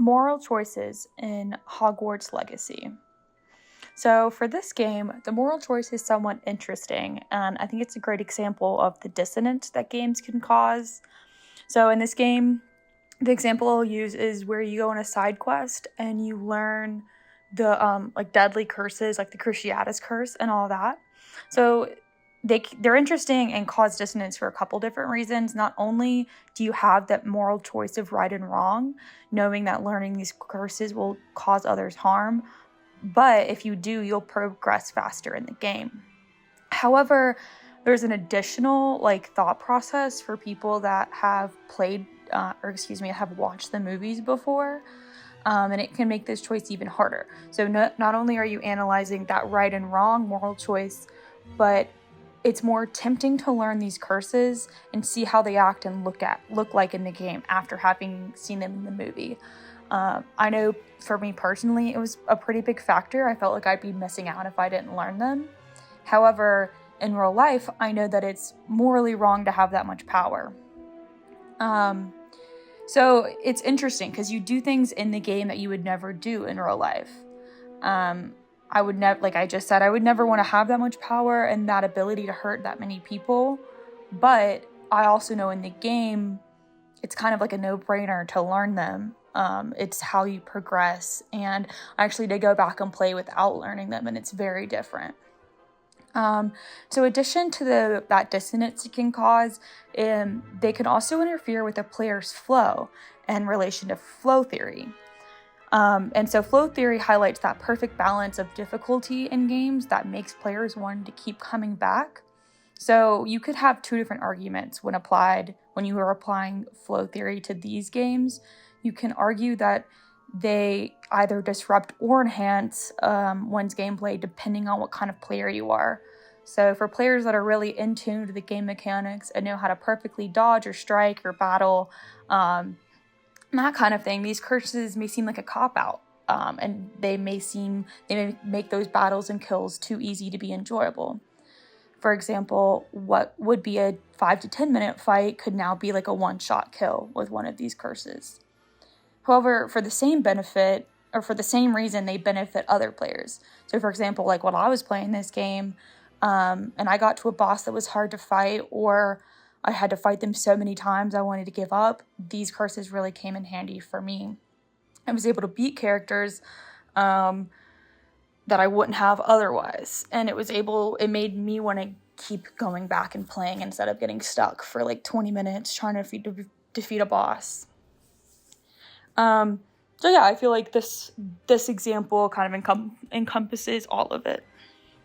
moral choices in Hogwarts Legacy. So for this game, the moral choice is somewhat interesting, and I think it's a great example of the dissonance that games can cause. So in this game, the example I'll use is where you go on a side quest and you learn the deadly curses, like the Cruciatus curse and all that. So they're interesting and cause dissonance for a couple different reasons. Not only do you have that moral choice of right and wrong, knowing that learning these curses will cause others harm, but if you do, you'll progress faster in the game. However, there's an additional thought process for people that have have watched the movies before, and it can make this choice even harder. So not only are you analyzing that right and wrong moral choice, but it's more tempting to learn these curses and see how they act and look like in the game after having seen them in the movie. I know for me personally, it was a pretty big factor. I felt like I'd be missing out if I didn't learn them. However, in real life, I know that it's morally wrong to have that much power. So it's interesting because you do things in the game that you would never do in real life. I would never, like I just said, I would never want to have that much power and that ability to hurt that many people. But I also know in the game, it's kind of like a no-brainer to learn them. It's how you progress. And I actually did go back and play without learning them, and it's very different. So addition to that dissonance it can cause, they can also interfere with a player's flow in relation to flow theory. And so flow theory highlights that perfect balance of difficulty in games that makes players want to keep coming back. So you could have two different arguments when you are applying flow theory to these games. You can argue that they either disrupt or enhance one's gameplay depending on what kind of player you are. So for players that are really in tune to the game mechanics and know how to perfectly dodge or strike or battle, that kind of thing, these curses may seem like a cop-out, and they may make those battles and kills too easy to be enjoyable. For example, what would be a 5 to 10 minute fight could now be like a one-shot kill with one of these curses. However, for the same benefit, or for the same reason, they benefit other players. So for example, like when I was playing this game, and I got to a boss that was hard to fight, or I had to fight them so many times I wanted to give up, these curses really came in handy for me. I was able to beat characters that I wouldn't have otherwise. And it made me want to keep going back and playing instead of getting stuck for 20 minutes trying to defeat a boss. So yeah, I feel like this example kind of encompasses all of it.